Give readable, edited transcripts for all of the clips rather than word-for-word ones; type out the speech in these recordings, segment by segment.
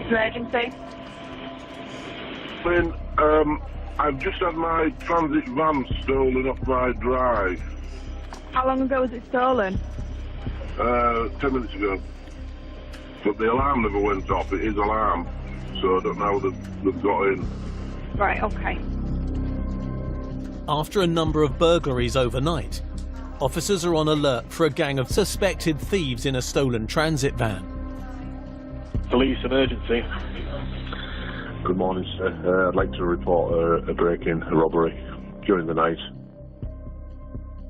emergency. I've just had my transit van stolen off my drive. How long ago was it stolen? 10 minutes ago. But the alarm never went off. It is alarm, so I don't know how they've got in. Right, okay. After a number of burglaries overnight, officers are on alert for a gang of suspected thieves in a stolen transit van. Police emergency. Good morning, sir. I'd like to report a break-in, a robbery, during the night.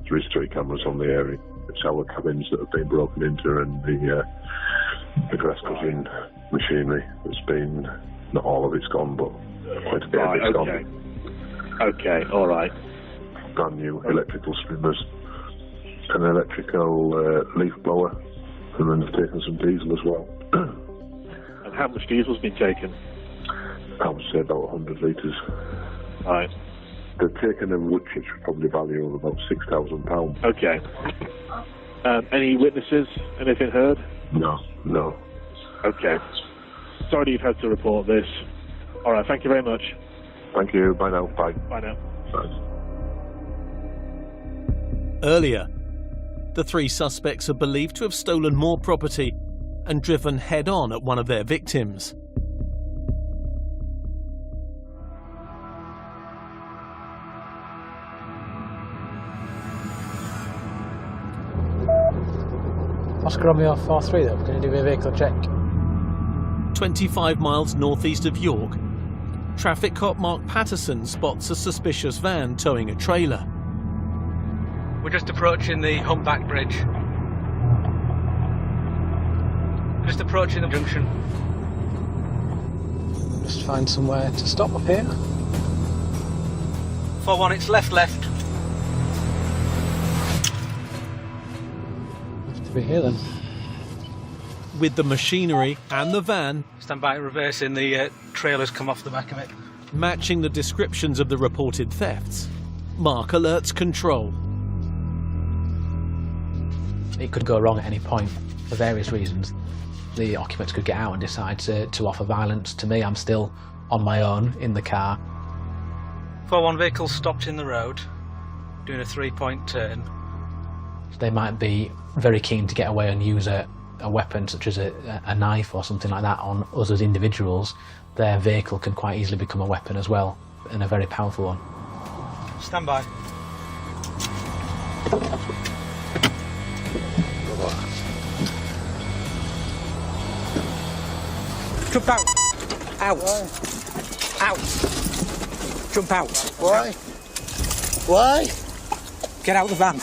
There is 3 cameras on the area. It's our cabins that have been broken into, and the grass cutting machinery has been, not all of it's gone, but quite a bit of it's gone. Okay, all right. Brand new electrical spinners, an electrical leaf blower, and then they've taken some diesel as well. And how much diesel's been taken? I would say about 100 litres. Right. They've taken a wood chip probably value of about £6,000. Okay. Any witnesses? Anything heard? No. Okay. Sorry you've had to report this. All right, thank you very much. Thank you. Bye now. Bye. Bye now. Bye. Earlier, the 3 suspects are believed to have stolen more property and driven head-on at one of their victims. Oscar Romeo 43 though, we're going to do a vehicle check. 25 miles northeast of York, traffic cop Mark Patterson spots a suspicious van towing a trailer. We're just approaching the Humpback Bridge. Just approaching the junction. Just find somewhere to stop up here. 4-1, it's left. Have to be here then. With the machinery and the van Stand by, reversing, the trailers come off the back of it. matching the descriptions of the reported thefts, Mark alerts control. It could go wrong at any point for various reasons. The occupants could get out and decide to offer violence to me. I'm still on my own in the car. 4-1 vehicle stopped in the road, doing a 3-point turn. They might be very keen to get away and use a weapon such as a knife or something like that on us as individuals. Their vehicle can quite easily become a weapon as well, and a very powerful one. Stand by. Jump out! Out! Why? Out! Jump out! Why? Why? Get out of the van!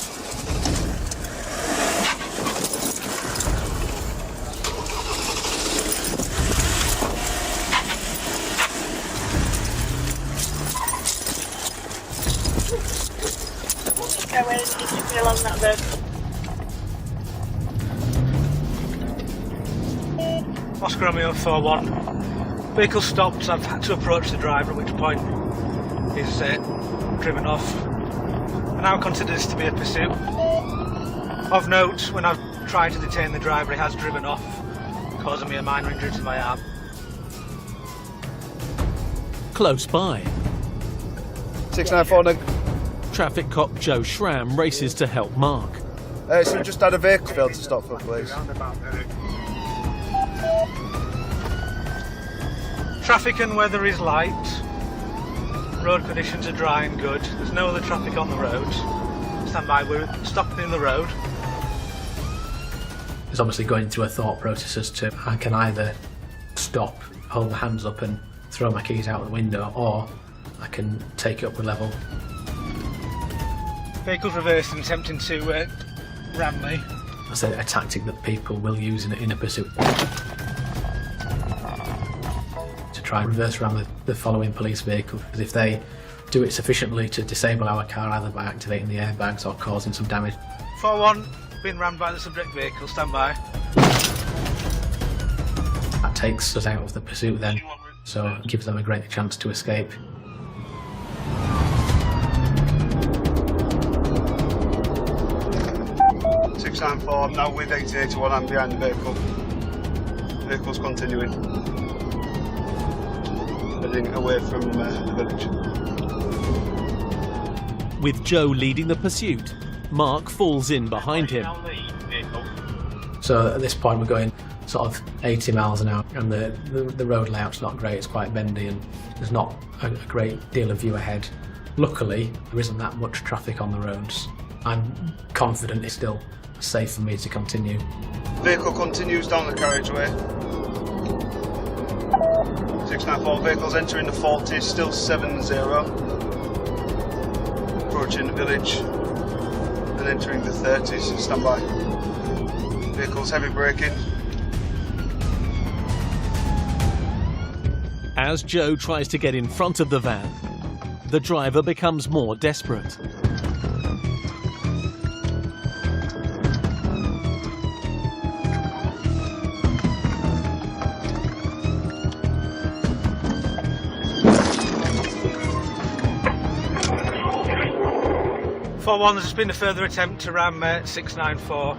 Go where it needs to be along that road. Oscar Romeo 4-1. Vehicle stopped, I've had to approach the driver, at which point he's driven off. I now consider this to be a pursuit. Of note, when I've tried to detain the driver, he has driven off, causing me a minor injury to my arm. Close by, 694. traffic cop Joe Schramm races to help Mark. So we just had a vehicle fail to stop for, please. Traffic and weather is light. Road conditions are dry and good. There's no other traffic on the road. Stand by, we're stopping in the road. It's obviously going through a thought process as to I can either stop, hold my hands up and throw my keys out the window, or I can take it up a level. Vehicle's reversing, attempting to ram me. That's a tactic that people will use in a pursuit. To try and reverse ram the following police vehicle, because if they do it sufficiently to disable our car, either by activating the airbags or causing some damage. 4-1, being rammed by the subject vehicle, stand by. That takes us out of the pursuit then, so it gives them a greater chance to escape. I'm now with 881 and behind the vehicle. Vehicle's continuing. heading away from the village. With Joe leading the pursuit, Mark falls in behind him. So at this point we're going sort of 80 miles an hour, and the road layout's not great. It's quite bendy and there's not a great deal of view ahead. Luckily, there isn't that much traffic on the roads. I'm confident it's still safe for me to continue. Vehicle continues down the carriageway. 694 vehicles entering the 40s, still 7-0. Approaching the village and entering the 30s. Stand by. Vehicles heavy braking. As Joe tries to get in front of the van, the driver becomes more desperate. There's been a further attempt to ram 694.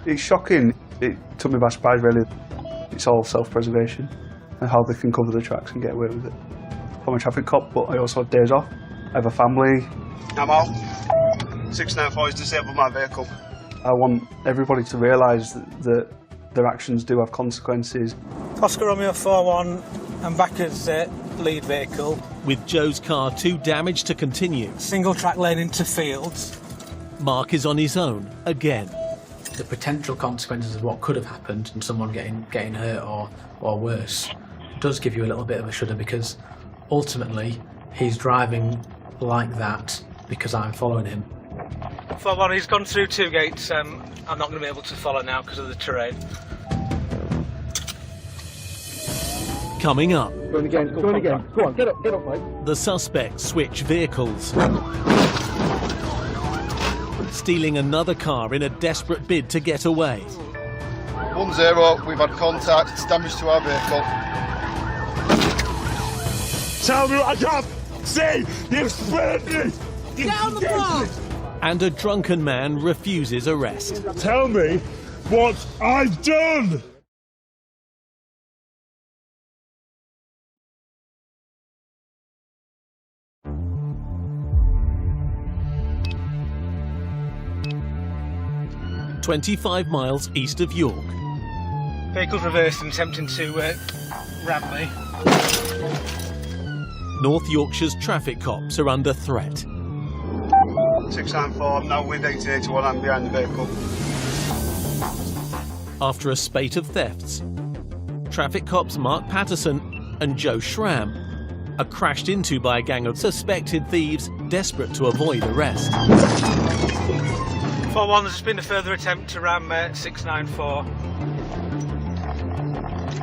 It's shocking. It took me by surprise, really. It's all self-preservation and how they can cover the tracks and get away with it. I'm a traffic cop, but I also have days off. I have a family. I'm out. 694 has disabled my vehicle. I want everybody to realise that their actions do have consequences. Oscar Romeo 41, I'm back as lead vehicle. With Joe's car too damaged to continue, Single track lane into fields. Mark is on his own again. The potential consequences of what could have happened and someone getting hurt or worse does give you a little bit of a shudder, because ultimately he's driving like that because I'm following him. 41, he's gone through 2 gates. I'm not going to be able to follow now because of the terrain. Coming up, Go on again. Go on, get up, mate. the suspects switch vehicles, stealing another car in a desperate bid to get away. 1-0, we've had contact, it's damage to our vehicle. Tell me what I can't see! You've sprayed me! Get on the block! And a drunken man refuses arrest. Tell me what I've done! "25 miles east of York. Vehicles reversed and attempting to ram me. North Yorkshire's traffic cops are under threat. 694, I'm now with 881, I'm behind the vehicle. After a spate of thefts, traffic cops Mark Patterson and Joe Schramm are crashed into by a gang of suspected thieves desperate to avoid arrest. 41, there's been a further attempt to ram 694.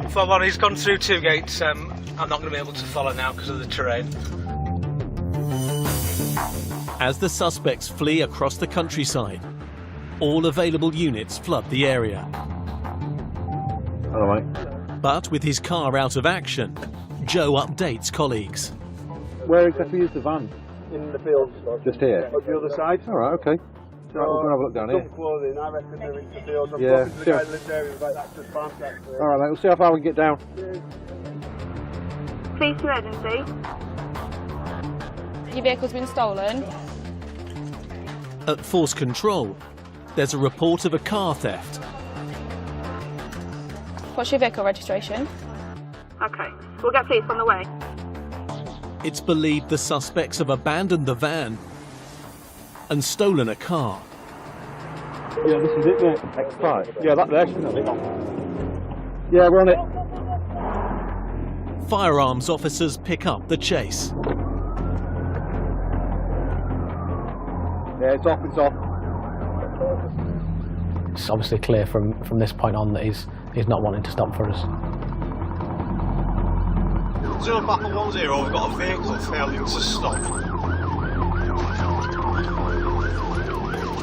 41, he's gone through 2 gates. I'm not going to be able to follow now because of the terrain. As the suspects flee across the countryside, all available units flood the area. All right. But with his car out of action, Joe updates colleagues. Where exactly is the van? In the fields. Just here? On the other side. All right, okay. So, we'll go have a look down here. Some clothing, I reckon they're into the fields. I'm Yeah, talking to the guy that lives there, he's like, that's just farm tax. All right, mate, we'll see how far we can get down. Police emergency. Your vehicle's been stolen. At Force Control, there's a report of a car theft. What's your vehicle registration? Okay, we'll get police on the way. It's believed the suspects have abandoned the van and stolen a car. Yeah, this is it, mate. X5. Yeah, that there, shouldn't it? Yeah, we're on it. Firearms officers pick up the chase. Yeah, it's off, it's off. It's obviously clear from this point on that he's not wanting to stop for us. 0 Papa 10, we've got a vehicle failing to stop.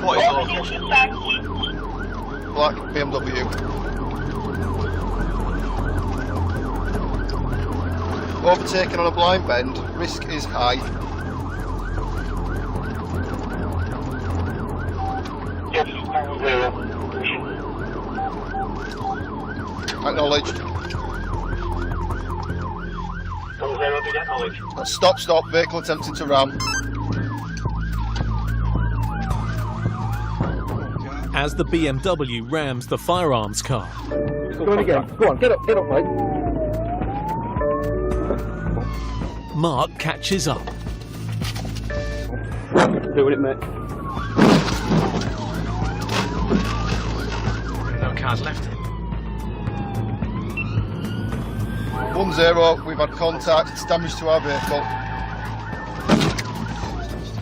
What is the location? Black BMW. Overtaken on a blind bend, risk is high. Acknowledged. Stop, vehicle attempting to ram. As the BMW rams the firearms car, Go on again. Go on, get up, mate. Mark catches up. Doing it, mate. No cars left. 1-0, we've had contact, damage to our vehicle.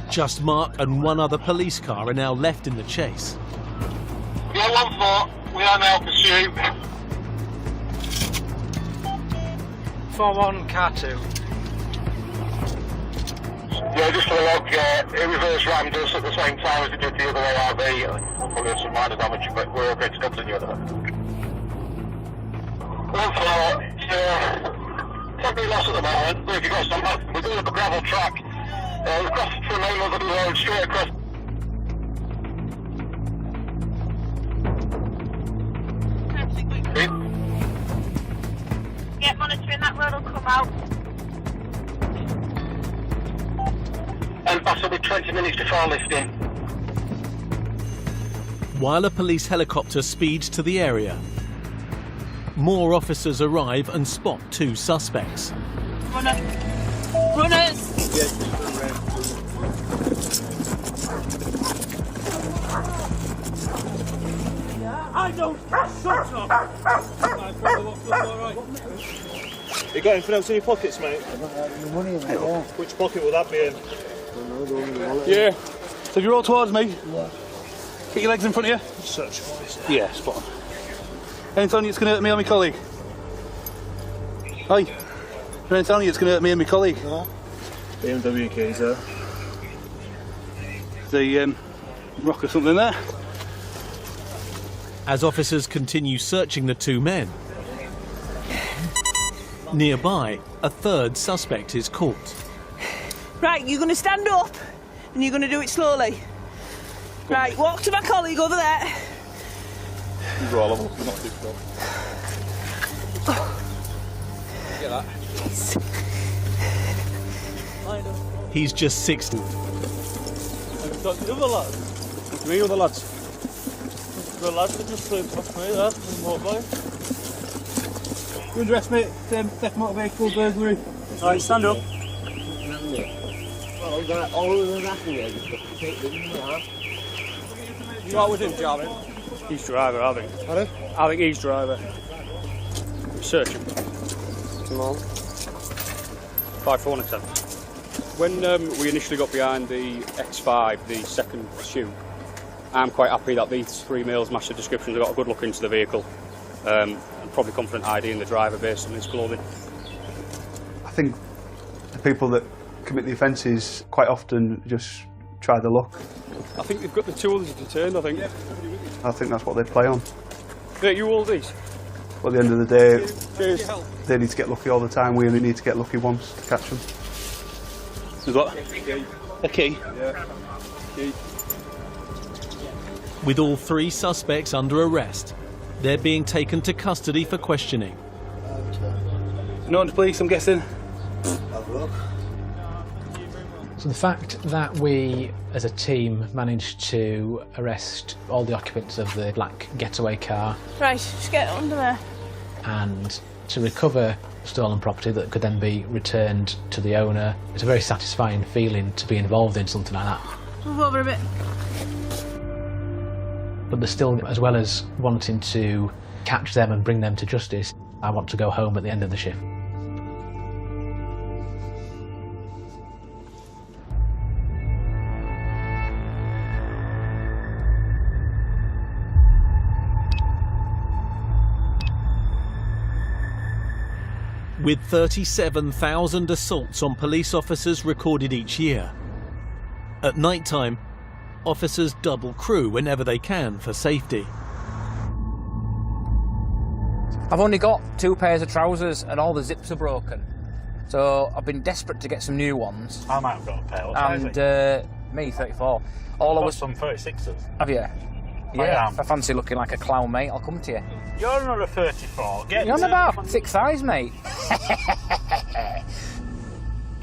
Just Mark and one other police car are now left in the chase. Yeah, 1-4. We are now pursuit. 4-1, car 2. Yeah, just for the log, it reverse rammed us at the same time as it did the other way RV. We'll probably have some minor damage, but we're okay to continue at that. 1-4, probably lost at the moment, but if you've got some help, we're doing up a gravel track. We've crossed the main of the road, straight across. Yeah, monitoring that road will come out. And pass will be 20 minutes before lifting. While a police helicopter speeds to the area, more officers arrive and spot 2 suspects. Runners! I don't. Shut up. You got anything else in your pockets, mate? Money in there, yeah. Which pocket will that be in? Yeah. So if you roll towards me, get your legs in front of you. Search. Yeah, spot on. Anything telling you it's going to hurt me or my colleague? Hey. Anything telling you it's going to hurt me and my colleague? BMW keys there. The rock or something there. As officers continue searching the 2 men, nearby, a 3rd suspect is caught. Right, you're going to stand up and you're going to do it slowly. Right, walk to my colleague over there. These are all of them, not difficult. Get that. He's just 60. I've got the other lads. Me, other lads. The lads that just flew past me there, on the motorbike. Good rest, mate. Theft motor vehicle, burglary. Alright, stand up. You are with him, Jarvin? He's driver, I think. Pardon? I think he's driver. Search him. Tomorrow. 5-4-7. When we initially got behind the X5, the second pursuit, I'm quite happy that these 3 males match the descriptions. I've got a good look into the vehicle. And probably confident ID in the driver based on his clothing. I think the people that commit the offences quite often just try their luck. I think they've got the 2 others deterred, I think. I think that's what they play on. Yeah, you all these? But at the end of the day, Cheers. they need to get lucky all the time. We only need to get lucky once to catch them. Is what? A key? Yeah. Key. With all 3 suspects under arrest, they're being taken to custody for questioning. No one's police, I'm guessing? So the fact that we, as a team, managed to arrest all the occupants of the black getaway car. Right, just get under there. And to recover stolen property that could then be returned to the owner. It's a very satisfying feeling to be involved in something like that. Move over a bit. But there's still, as well as wanting to catch them and bring them to justice, I want to go home at the end of the shift. With 37,000 assaults on police officers recorded each year, at night time, officers double crew whenever they can for safety. I've only got 2 pairs of trousers and all the zips are broken. So I've been desperate to get some new ones. I might have got a pair. What size and are me, 34. All I was some 36s. Have you? I am. If I fancy looking like a clown, mate, I'll come to you. You're not a 34. You're on about thick thighs, mate.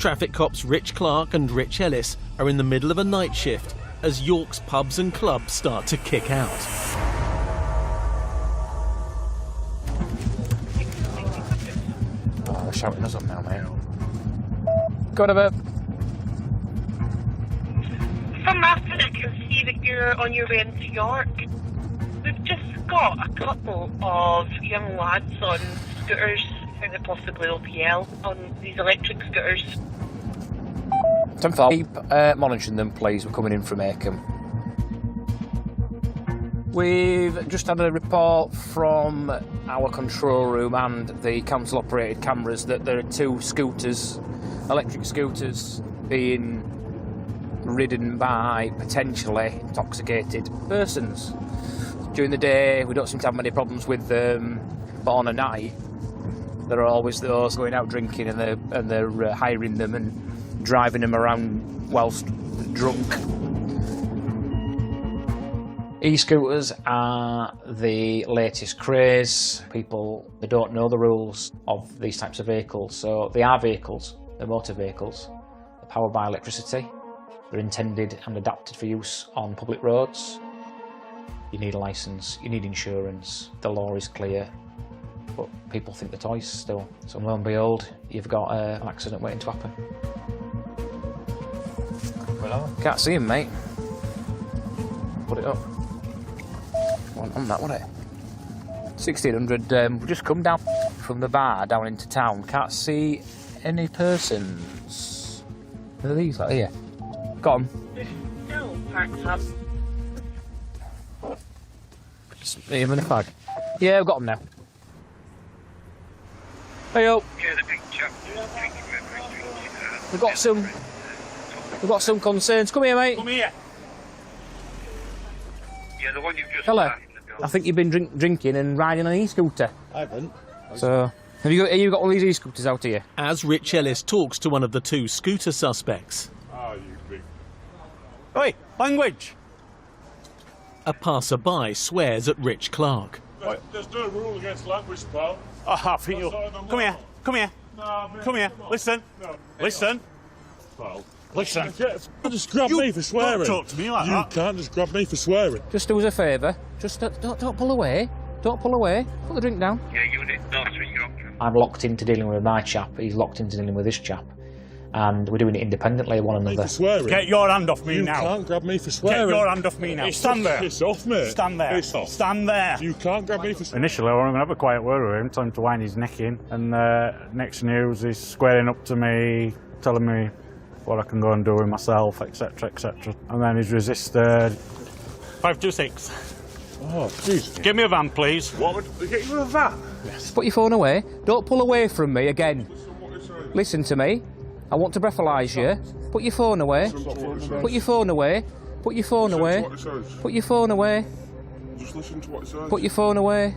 Traffic cops Rich Clark and Rich Ellis are in the middle of a night shift as York's pubs and clubs start to kick out. Oh, they're shouting us up now, mate. Go on a bit. From after I can see that you're on your way into York. We've just got a couple of young lads on scooters, I think they're possibly OPL, on these electric scooters. 10-4. Keep monitoring them, please. We're coming in from Acomb. We've just had a report from our control room and the council-operated cameras that there are 2 scooters, electric scooters, being ridden by potentially intoxicated persons. During the day, we don't seem to have many problems with them, but on a night, there are always those going out drinking and they're hiring them and driving them around whilst drunk. E-scooters are the latest craze. People, they don't know the rules of these types of vehicles. So they are vehicles, they're motor vehicles. They're powered by electricity. They're intended and adapted for use on public roads. You need a licence, you need insurance, the law is clear, but people think they're toys still. So lo and behold, you've got an accident waiting to happen. Well, can't see him, mate. Put it up. Wasn't on that, was it? 1600, we've just come down from the bar down into town. Can't see any persons. Who are these, like, here? Got them. Still parked up. Him in a fag. Yeah, we've got them now. Hey-o. We've got some concerns. Come here, mate. Come here. Yeah, the one you've just... Hello. I think you've been drinking and riding an e-scooter. I haven't. So, have you got all these e-scooters out here? As Rich Ellis talks to one of the 2 scooter suspects. Oh, you big... Oi, language! A passerby swears at Rich Clark. There's no rule against language, pal. Oh, I think you'll... Come here, come here. No, come here, listen. No. Listen. Pal. Listen. You can't just grab me for swearing. Don't talk to me like that. You can't just grab me for swearing. Just do us a favour. Just don't pull away. Don't pull away. Put the drink down. Yeah, unit North Street, Yorkshire. I'm locked into dealing with my chap, he's locked into dealing with this chap. And we're doing it independently of one another. Get your hand off me now. You can't grab me for swearing. Get your hand off me now. Stand there. Piss off, mate. Stand there. Piss off. Stand there. You can't grab me for swearing. Initially, I was going to have a quiet word with him, tell him to wind his neck in. And next news, he's squaring up to me, telling me what I can go and do with myself, etc., etc. And then he's resisted. 526. Oh, jeez. Give me a van, please. What would we get you a van? Yes. Put your phone away. Don't pull away from me again. Listen to me. I want to breathalyse you. Put your phone away. Put your phone away. Put your phone away. Put your phone away. Just listen to what it says. Put your phone away.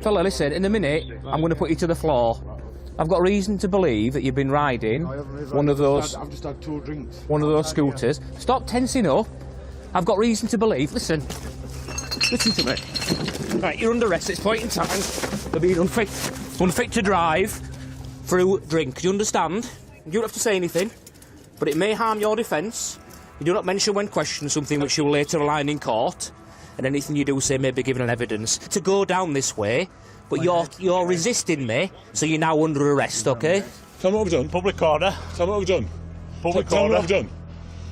Fella, listen, in a minute, I'm going to put you to the floor. I've got reason to believe that you've been riding one of those... I've just had 2 drinks. One of those scooters. Stop tensing up. I've got reason to believe... Listen. Listen to me. Right, you're under arrest at this point in time for being unfit to drive through drink. Do you understand? You don't have to say anything, but it may harm your defence. You do not mention when questioned something which you will later align in court, and anything you do say may be given an evidence. To go down this way, but you're resisting me, so you're now under arrest, okay? Tell me what I've done. Public order. Tell me what I've done. Public Tell order. me what I've done.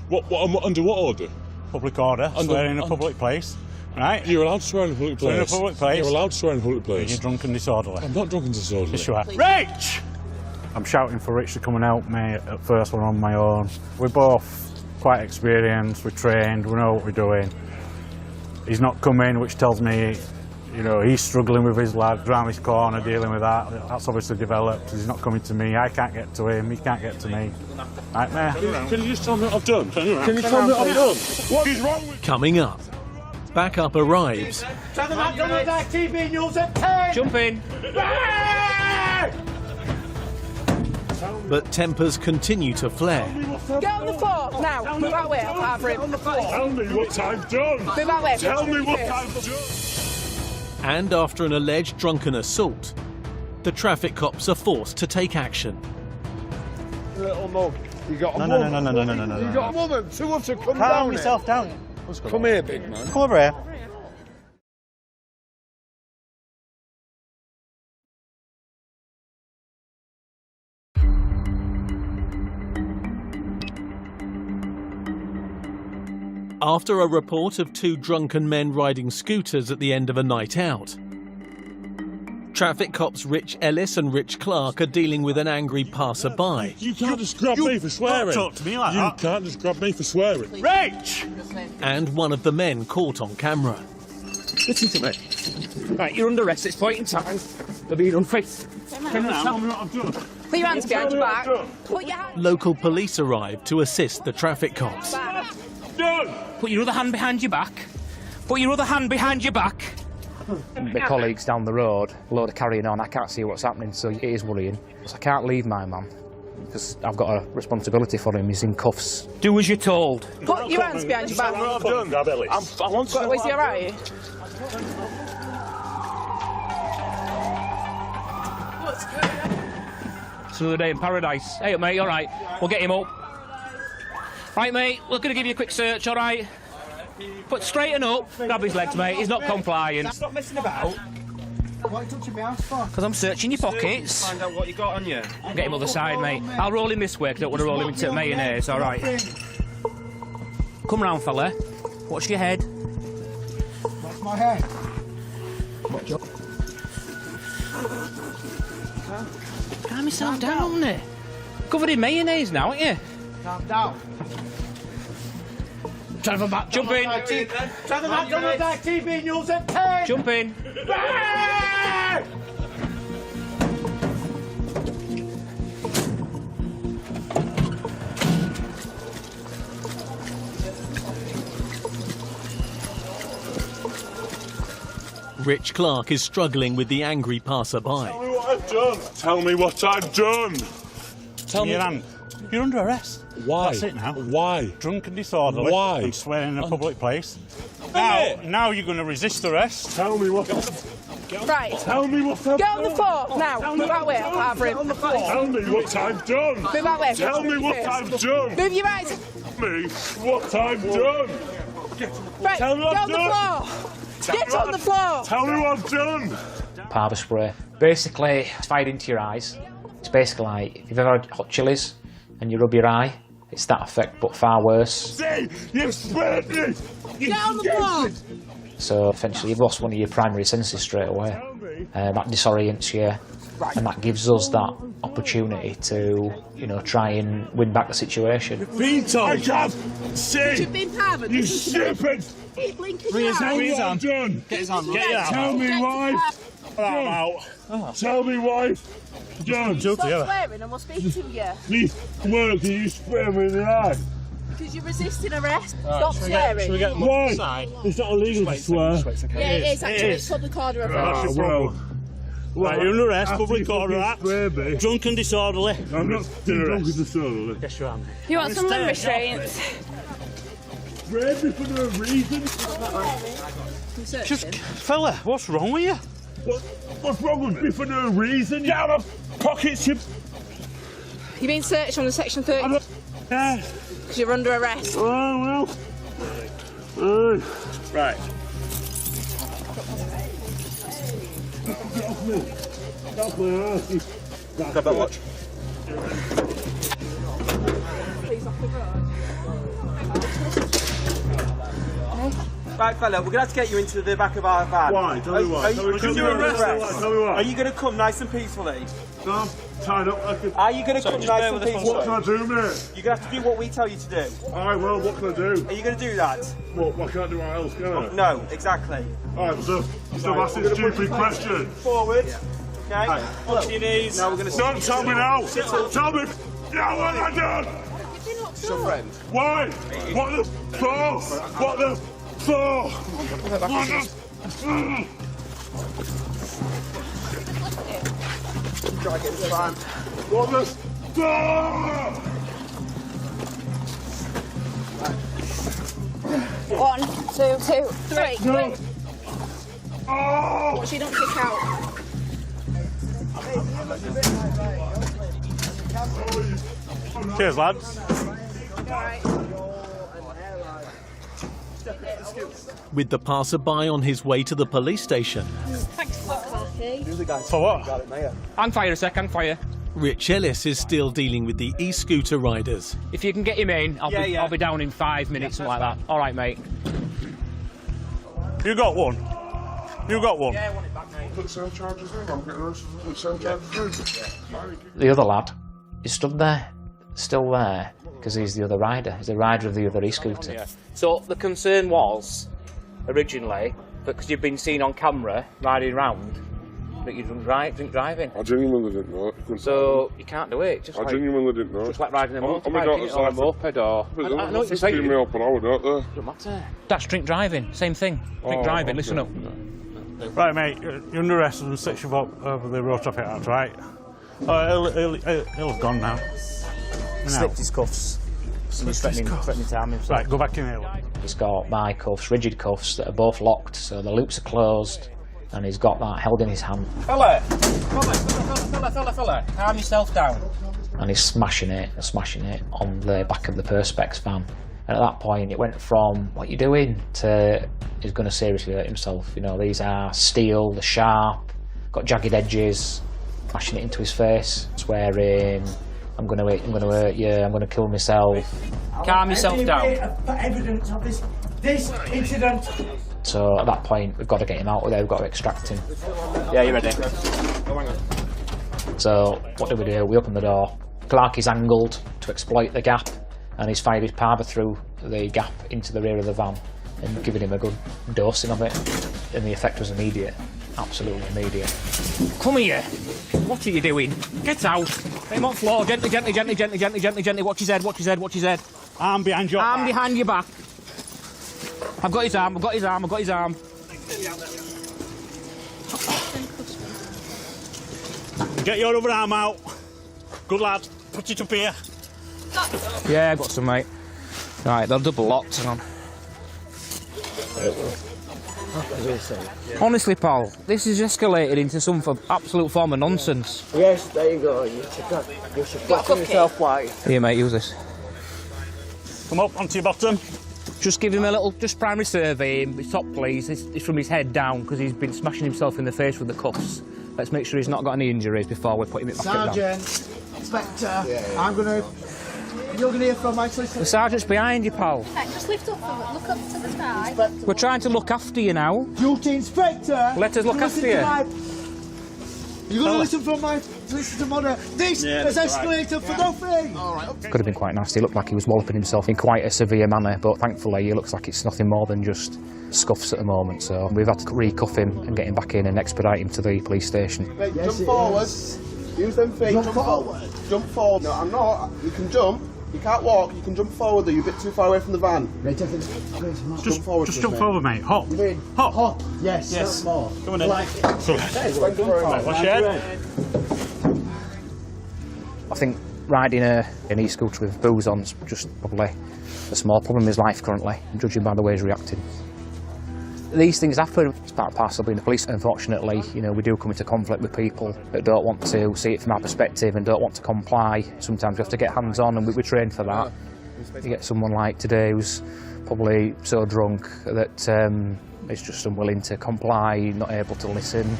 What under what order? Public order. Swearing in a public place. Right? You're allowed to swear in a public place. In a public place. You're allowed to swear in a public place. You're drunk and disorderly. I'm not drunk and disorderly. Yes, you are. Rich! I'm shouting for Rich to come and help me at first when I'm on my own. We're both quite experienced, we're trained, we know what we're doing. He's not coming, which tells me, you know, he's struggling with his lad, around his corner, dealing with that. That's obviously developed. He's not coming to me, I can't get to him, he can't get to me. Nightmare. Can you just tell me what I've done? Can you tell me what I've done? What is wrong with... Coming up, backup arrives. Tell them McDonald's TV news at 10! Jump in. But tempers continue to flare. Get on the floor now. Move that way. I'll cover him. Tell me what I've done. Move that way. Tell me what I've done. And after an alleged drunken assault, the traffic cops are forced to take action. little mug. You got a No, mum. no, no, no, no, no, no, no. You got a mum and two of them come down. Calm yourself down. Come here, big man. Come over here. After a report of two drunken men riding scooters at the end of a night out, traffic cops Rich Ellis and Rich Clark are dealing with an angry passerby. You can't just grab me for swearing. Don't talk to me like that. You can't just grab me for swearing. Rich! And one of the men caught on camera. Listen to me. Right, you're under arrest at this point in time. They're being unfit. Can you tell me what I've done? Put your hands behind your back. Put your hands. Local police arrived to assist the traffic cops. Put your other hand behind your back. Put your other hand behind your back. My colleagues down the road, a load of carrying on. I can't see what's happening, so it is worrying. I can't leave my man because I've got a responsibility for him. He's in cuffs. Do as you're told. Put your hands behind your back. I've done. I want to. Is he alright? It's another day in paradise. Hey, mate, all right. We'll get him up. Right, mate, we're going to give you a quick search, all right? Put straighten up. Grab his legs, mate. He's not compliant. Stop messing about. What are you touching my house for? Because I'm searching your pockets. Find out what you got on you. Get him other side, mate. I'll roll him this way, 'cause I don't want to roll him into mayonnaise, all right? Come round, fella. Watch your head. That's my hair. Calm yourself down, there. Covered in mayonnaise now, aren't you? Calm down. Trevor Matt, jump in. Trevor Matt, come on back, TV News at 10. Jump in. Rich Clark is struggling with the angry passerby. Tell me what I've done. Tell me what I've done. Tell me your hand. You're under arrest. Why? That's it now. Why? Drunk and disorderly. Why? And swearing in a public place. Hey! Now you're going to resist arrest. Tell me what. Right. Tell me what I've done. Get on the floor now. Move that way. I'll have him. Tell me what I've done. Move that way. Tell me what I've done. Move your eyes. Tell me what I've done. Right. Tell me what Get I've on the done. floor. Get on the floor. Tell me what I've done. Powder spray. Basically, it's fired into your eyes. It's basically like if you've ever had hot chilies and you rub your eye, it's that effect, but far worse. See, you've sprayed me. Get on the floor. So essentially, you've lost one of your primary senses straight away. That disorients you, and that gives us that opportunity to, try and win back the situation. Been told. I can't see. You've been parved. You stupid. Keep blinking Tell me what I've done. Get his arm. Tell me why. Tell me why. John, Stop swearing and we'll speak to you. me work, you spray me in the eye. Because you're resisting arrest. Stop swearing. Should we get him Why? outside? It's not illegal to swear. Yeah, it is actually. It's public order of arrest. Well, Right, you're under arrest, after public you order fucking act. Drunk and disorderly. I'm not drunk and disorderly. Yes, you are. You want some limb restraints? Spray me for no reason. Just, fella, what's wrong with you? What's wrong with me for no reason? Get out of pockets, you... You've been searched under section 30 Yeah. because you're under arrest. Oh, well. Right. Get off me. Get off my ass. Grab that watch. Right, fella, we're going to have to get you into the back of our van. Why? Tell me why. Tell me why. Are you going to come nice and peacefully? No, I'm tied up like a... Are you going to come nice and peacefully? What can I do, mate? You're going to have to do what we tell you to do. Alright, well, what can I do? Are you going to do that? What? I can't do what else, can I? No, exactly. Alright, so ask a stupid question. Forward. Okay. Look to your knees. Now we're going to... Don't tell me now. Tell me. Yeah, what have I done? It's your friend. Why? What the for? What the for? Try to get this van. What the for? 1, 2, 3. No. Oh! What, so you don't kick out? Cheers, lads. With the passerby on his way to the police station, For what? Hang fire a sec, hang fire. Rich Ellis is still dealing with the e-scooter riders. If you can get him in, I'll be down in 5 minutes, something like that. All right, mate. You got one? You got one? Yeah, I want it back, mate. Put surcharges in, I'm getting surcharges in. The other lad is stood there, still there, because he's the other rider. He's the rider of the other e-scooter. Yeah. So the concern was, originally, because you've been seen on camera riding round, that you drink driving. I genuinely didn't know it. So you can't do it. Just I genuinely didn't know. Just like riding a motorbike, got or a moped, or... But I know what you're saying. me up an hour, don't they? Doesn't matter. That's drink driving. Same thing. Drink driving. Okay. Listen up. Right, mate, you're under arrest and section over the Road Traffic Act, right? He'll have gone now. Slipped his cuffs. Threatening time himself. Right, go back in here. He's got my cuffs, rigid cuffs, that are both locked, so the loops are closed, and he's got that held in his hand. Fella, calm yourself down. And he's smashing it on the back of the Perspex van. And at that point, it went from, what you doing, to he's going to seriously hurt himself. You know, these are steel, they're sharp, got jagged edges, smashing it into his face, swearing, I'm going to hurt you, I'm going to kill myself. Calm yourself down. Evidence of this incident. So at that point, we've got to get him out of there, we've got to extract him. Yeah, you ready? So what do? We open the door. Clark is angled to exploit the gap, and he's fired his parva through the gap into the rear of the van and given him a good dosing of it, and the effect was immediate, absolutely immediate. Come here. What are you doing? Get out. Get him on floor. Gently. Watch his head. Arm behind your Arm back. behind your back. I've got his arm. Get your other arm out. Good lad. Put it up here. Yeah, I got some, mate. Right, they're double locked. Hang on. Honestly, pal, this has escalated into some absolute form of nonsense. Yes, there you go. You should flatten yourself white. Here, mate, use this. Come up onto your bottom. Just give him a little, just primary survey him. His top, please. It's from his head down because he's been smashing himself in the face with the cuffs. Let's make sure he's not got any injuries before we put him back down. Sergeant, Inspector, you're gonna hear from my solicitor. The sergeant's behind you, pal. Just lift up and look up to the sky. We're trying to look after you now. Duty Inspector. Let us look after you. You're going to listen from my solicitor mother. This has escalated for nothing. Could have been quite nasty. It looked like he was walloping himself in quite a severe manner, but thankfully it looks like it's nothing more than just scuffs at the moment. So we've had to recuff him and get him back in and expedite him to the police station. Mate, jump forward. Use them feet. Jump forward. Jump forward. No, I'm not. You can jump. You can't walk. You can jump forward. Though you're a bit too far away from the van. Right, Just jump forward, mate. Hop. Hop. Yes. That's more. Come on in. Like it. Right, watch your head. I think riding an e-scooter with booze on's just probably a small problem in his life currently, judging by the way he's reacting. These things happen. It's part and parcel of being the police. Unfortunately, you know, we do come into conflict with people that don't want to see it from our perspective and don't want to comply. Sometimes we have to get hands-on, and we train for that. You get someone like today who's probably so drunk that is just unwilling to comply, not able to listen.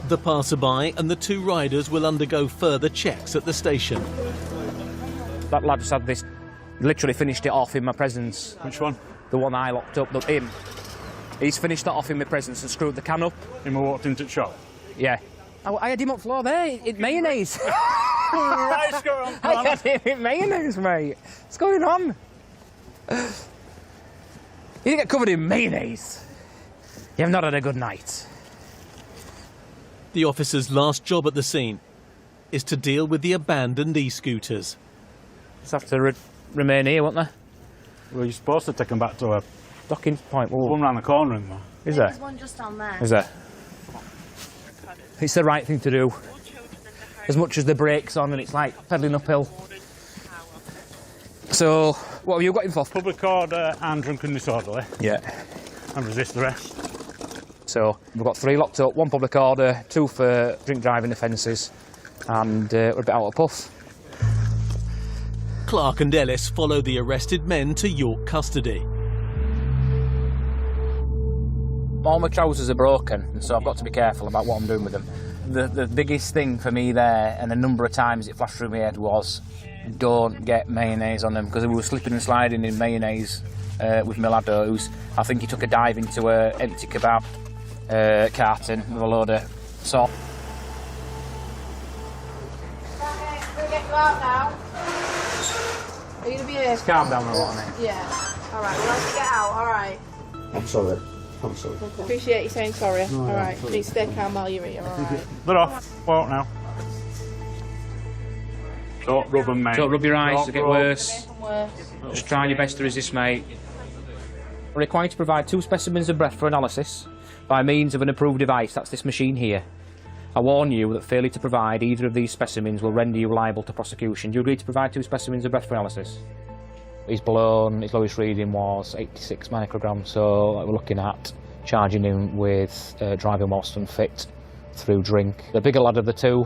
The passerby and the two riders will undergo further checks at the station. That lad just had this, literally finished it off in my presence. Which one? The one I locked up, him. He's finished that off in my presence and screwed the can up. Him who walked into the shop? Yeah. I had him up floor there, in mayonnaise. What's going on? I had him in mayonnaise, mate. What's going on? You didn't get covered in mayonnaise. You've not had a good night. The officer's last job at the scene is to deal with the abandoned e-scooters. Just have to remain here, won't they? Well, you're supposed to take them back to a docking point. One round the corner in there. Is there? There's one just down there. Is there? It's the right thing to do. As much as the brake's on and it's like pedaling uphill. So, what have you got him for? Public order and drunken disorderly. Yeah. And resist arrest. So we've got 3 locked up, 1 public order, 2 for drink driving offences, and we're a bit out of puff. Clark and Ellis follow the arrested men to York custody. All my trousers are broken, and so I've got to be careful about what I'm doing with them. The biggest thing for me there, and a number of times it flashed through my head, was don't get mayonnaise on them, because we were slipping and sliding in mayonnaise with my lad who's, I think he took a dive into an empty kebab carton with a load of salt. We'll get you out now. Are you going to be here? Just calm down a lot, mate. Yeah. Alright, we'll have to get out, alright. I'm sorry. I'm sorry. Okay. Appreciate you saying sorry. No, alright, sorry. please stay calm while you're here, alright. They're off. Walk now. Don't rub them, mate. Don't rub your eyes, it'll get worse. Worse. Just try your best to resist, mate. We're required to provide 2 specimens of breath for analysis by means of an approved device, that's this machine here. I warn you that failure to provide either of these specimens will render you liable to prosecution. Do you agree to provide 2 specimens of breath for analysis? He's blown, his lowest reading was 86 micrograms, so we're looking at charging him with driving whilst unfit through drink. The bigger lad of the 2,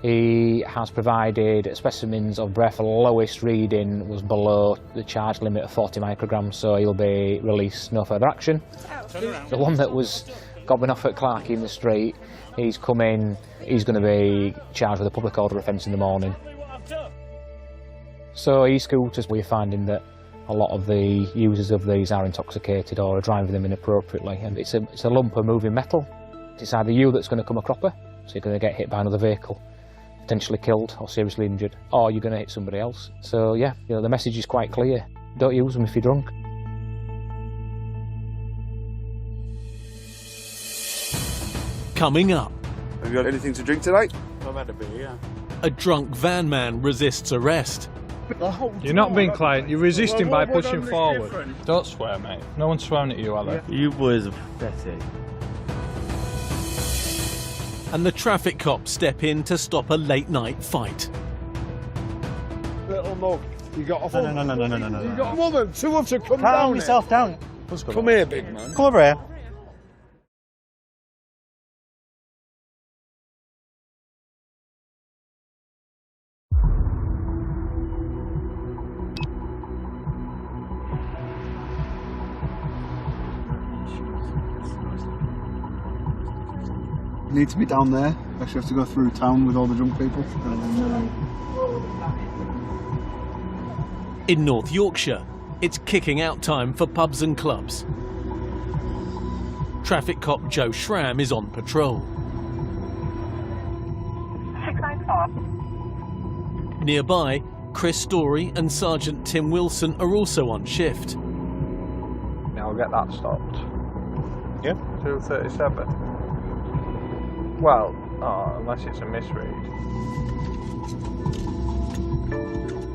he has provided specimens of breath. The lowest reading was below the charge limit of 40 micrograms, so he'll be released, no further action. The one that was gobbing off at Clark in the street, he's come in, he's going to be charged with a public order offence in the morning. So e-scooters, we're finding that a lot of the users of these are intoxicated or are driving them inappropriately, and it's a lump of moving metal. It's either you that's going to come a cropper, so you're going to get hit by another vehicle, potentially killed or seriously injured, or you're going to hit somebody else. So yeah, the message is quite clear. Don't use them if you're drunk. Coming up. Have you got anything to drink tonight? I've had a beer, yeah. A drunk van man resists arrest. You're not being quiet, you're resisting by pushing forward. Don't swear, mate. No one's swearing at you, are they? You boys are pathetic. And the traffic cops step in to stop a late-night fight. Little mug, you got a No. You got a woman, 2 of you, come down. Calm yourself down. Come here, big man. Come over here. Need to be down there. Actually have to go through town with all the drunk people. In North Yorkshire, it's kicking out time for pubs and clubs. Traffic cop Joe Schramm is on patrol. 694. Nearby, Chris Story and Sergeant Tim Wilson are also on shift. Now we'll get that stopped. Yeah? 237. Well, unless it's a misread.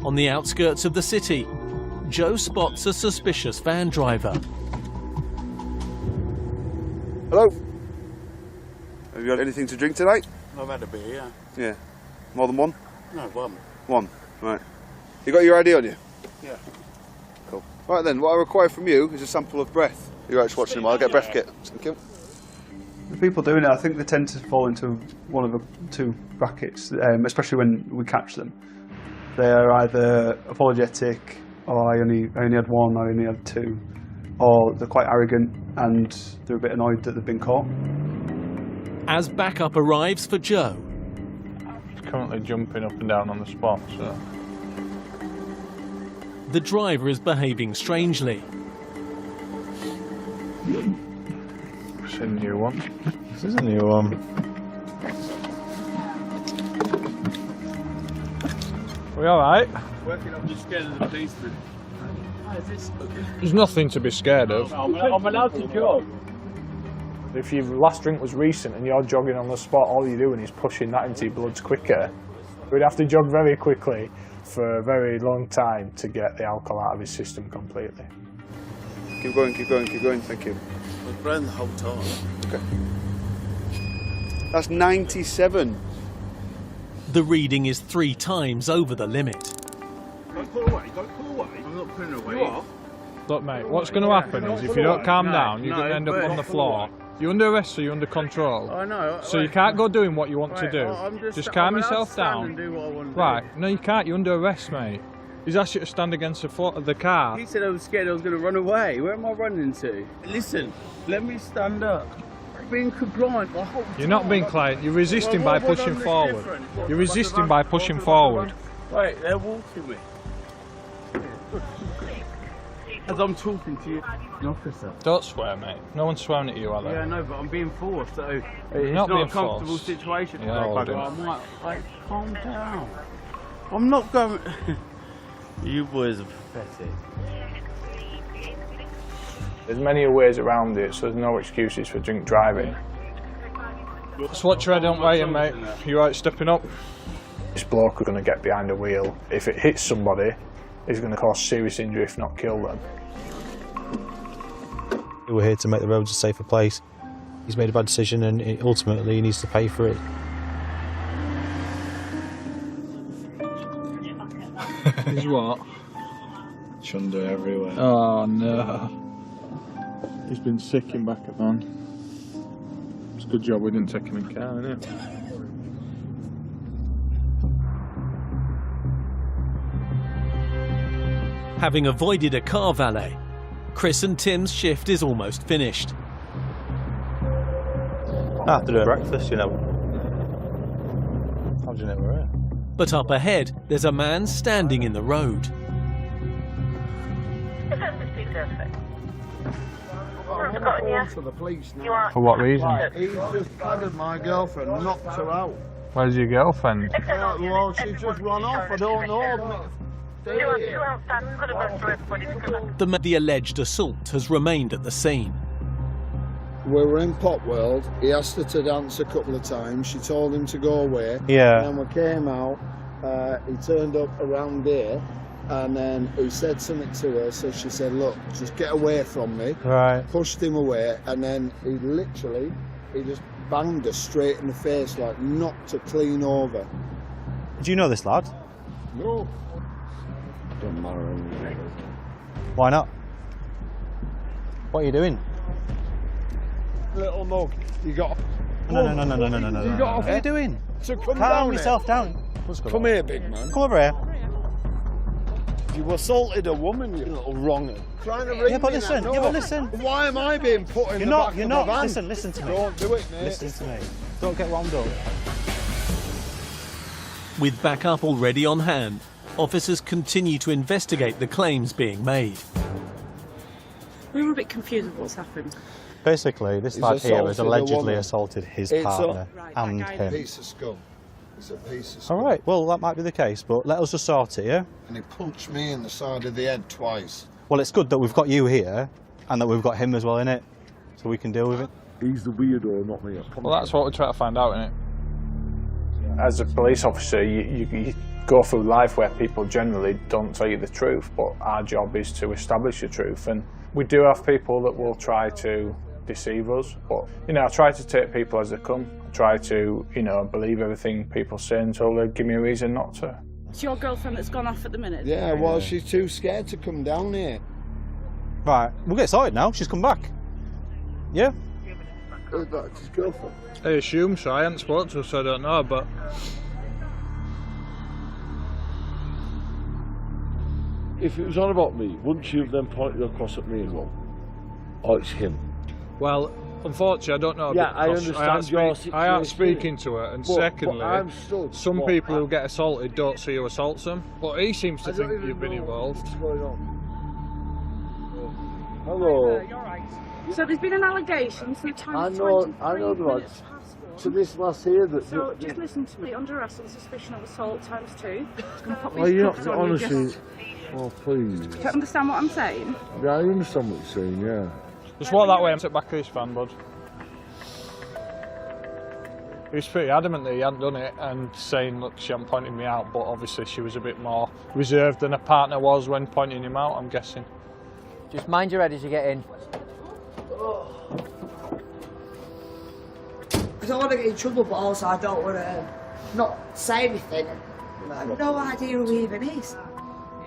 On the outskirts of the city, Joe spots a suspicious van driver. Hello? Have you got anything to drink tonight? I've had a beer, yeah. Yeah. More than one? No, one. One. Right. You got your ID on you? Yeah. Cool. Right then, what I require from you is a sample of breath. You're actually watching them. I'll get a breath kit. Thank you. The people doing it, I think they tend to fall into one of the 2 brackets, especially when we catch them. They are either apologetic, or I only had 1, I only had 2, or they're quite arrogant and they're a bit annoyed that they've been caught. As backup arrives for Joe, It's currently jumping up and down on the spot, so... the driver is behaving strangely. It's a new one. This is a new one. We alright? Working on just scared of the policeman. There's nothing to be scared of. I'm allowed to jog. If your last drink was recent and you're jogging on the spot, all you're doing is pushing that into your bloods quicker. We'd have to jog very quickly for a very long time to get the alcohol out of his system completely. Keep going, keep going, keep going. Thank you. I've ran the whole time. Okay. That's 97. The reading is 3 times over the limit. Don't pull away, don't pull away. I'm not pulling away. You are? Look, mate, what's going to happen is if you don't calm down, you're going to end up on the floor. You're under arrest, so you're under control. I know. So you can't go doing what you want to do. Just calm yourself down. And do what I want to right, no you can't, you're under arrest, mate. He's asked you to stand against the car. He said I was scared I was going to run away. Where am I running to? Listen, let me stand up. I'm being compliant the whole time. You're not being compliant. You're resisting by pushing forward. You're resisting by pushing forward. Wait, they're walking me. As I'm talking to you, an officer. Don't swear, mate. No one's swearing at you, are they? Yeah, no, but I'm being forced, so You're it's not not being a comfortable forced. situation. Yeah, But I'm like, calm down. I'm not going... You boys are pathetic. There's many ways around it, so there's no excuses for drink driving. Just watch your head on weighing, mate. You right stepping up? This bloke is going to get behind the wheel. If it hits somebody, it's going to cause serious injury, if not kill them. We're here to make the roads a safer place. He's made a bad decision and ultimately he needs to pay for it. He's what? Chunder everywhere. Oh no. He's been sick in back of van. It's a good job we didn't take him in car, innit? Having avoided a car valet, Chris and Tim's shift is almost finished. After doing breakfast, you know. How do you know we're here? But up ahead, there's a man standing in the road. For the police now. For what reason? He just battered my girlfriend and knocked her out. Where's your girlfriend? Well, she just ran off, I don't know. The alleged assault has remained at the scene. We were in Pop World. He asked her to dance a couple of times. She told him to go away. Yeah. And then we came out. He turned up around here, and then he said something to her. So she said, "Look, just get away from me." Right. Pushed him away, and then he just banged her straight in the face, like knocked her clean over. Do you know this lad? No. Don't matter anyway. Why not? What are you doing? Little mug, you got. No. You got What are you doing? So come Calm down yourself down. Come here, big man. Come over here. You assaulted a woman, you little wronger. Trying to ring Yeah, but me listen. now. Yeah, but listen. Why am I being put in You're the not. back You're of not. the van? Listen to me. Don't do it, mate. Listen to me. Don't get wound up. With backup already on hand, officers continue to investigate the claims being made. We were a bit confused with what's happened. Basically, this He's lad here has assaulted a allegedly woman. assaulted his It's partner Right, and that guy- him. Piece of scum. It's a piece of scum. All right. Well, that might be the case, but let us just sort it, yeah? And he punched me in the side of the head twice. Well, it's good that we've got you here and that we've got him as well, innit? So we can deal with it. He's the weirdo, not me. Well, that's what we're trying to find out, innit? As a police officer, you go through life where people generally don't tell you the truth, but our job is to establish the truth. And we do have people that will try to deceive us, but, you know, I try to take people as they come. I try to, you know, believe everything people say until they give me a reason not to. It's your girlfriend that's gone off at the minute? Yeah, well, she's too scared to come down here. Right, we'll get sorted now. She's come back. Yeah? That's his girlfriend. I assume so. I haven't spoken to her, so I don't know, but... If it was on about me, wouldn't you have then pointed across at me and gone, "Oh, it's him"? Well, unfortunately, I don't know. Yeah, I because understand your I aren't situation. speaking to her, and But secondly, I'm stood. some What? people who get assaulted don't see who assaults them. But he seems to I don't think even you've been know involved. What's going on? Hello. So there's been an allegation, so the time I is know 23 the minutes lads. past. To this lass here that. So just listen to me. Under arrest on suspicion of assault times 2. It's going to pop Oh, these you're cuffs not on you. honestly. Just... Oh, please. Do you understand what I'm saying? Yeah, I understand what you're saying. Yeah. Just walk that way and sit back of this van, bud. He was pretty adamant that he hadn't done it and saying, look, she hadn't pointed me out, but obviously she was a bit more reserved than her partner was when pointing him out, I'm guessing. Just mind your head as you get in. I don't want to get in trouble, but also I don't want to not say anything. I have no idea who he even is.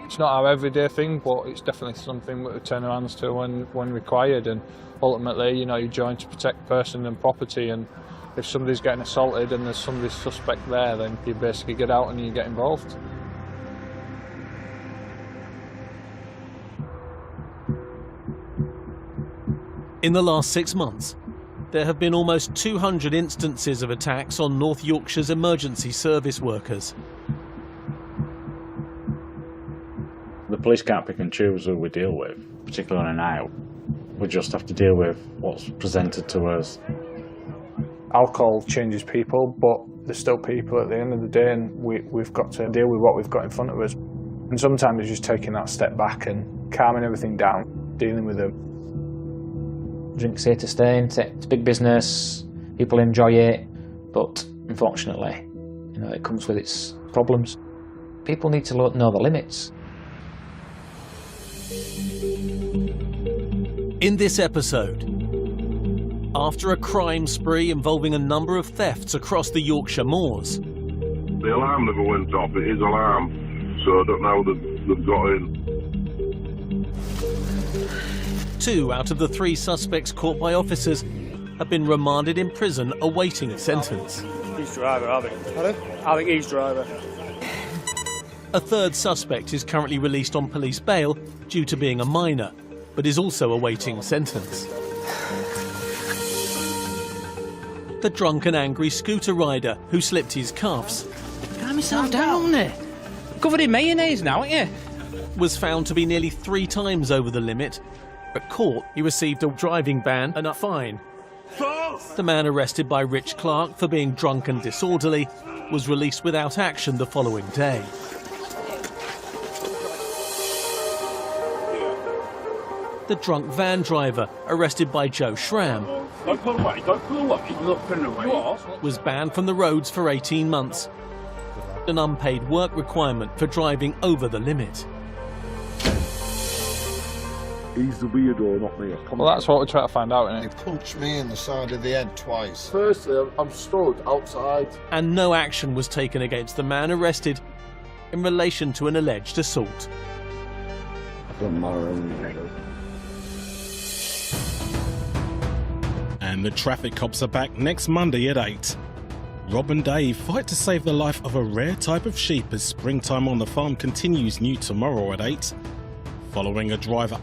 It's not our everyday thing, but it's definitely something we turn our hands to when required, and ultimately, you know, you join to protect person and property, and if somebody's getting assaulted and there's somebody suspect there, then you basically get out and you get involved. In the last 6 months, there have been almost 200 instances of attacks on North Yorkshire's emergency service workers. The police can't pick and choose who we deal with, particularly on a night out. We just have to deal with what's presented to us. Alcohol changes people, but there's still people at the end of the day, and we've got to deal with what we've got in front of us. And sometimes it's just taking that step back and calming everything down, dealing with them. Drink's here to stay, it's big business, people enjoy it, but unfortunately, it comes with its problems. People need to know the limits. In this episode, after a crime spree involving a number of thefts across the Yorkshire moors, the alarm never went off. It is alarm, so I don't know how they've got in. 2 out of the 3 suspects caught by officers have been remanded in prison awaiting a sentence. He's driver, I think. Pardon? I think he's driver. A 3rd suspect is currently released on police bail due to being a minor, but is also awaiting sentence. The drunk and angry scooter rider who slipped his cuffs, Calm yourself down there. Covered in mayonnaise now, aren't you? was found to be nearly 3 times over the limit. At court, he received a driving ban and a fine. The man arrested by Rich Clark for being drunk and disorderly was released without action the following day. The drunk van driver, arrested by Joe Schramm, Don't pull away, don't pull away. You're not pulling away. was banned from the roads for 18 months. An unpaid work requirement for driving over the limit. He's the weirdo, not me. Well, that's what we're trying to find out, isn't it? He punched me in the side of the head twice. Firstly, I'm stood outside. And no action was taken against the man arrested in relation to an alleged assault. I've done my own. And the traffic cops are back next Monday at 8. Rob and Dave fight to save the life of a rare type of sheep as springtime on the farm continues new tomorrow at 8. Following a driver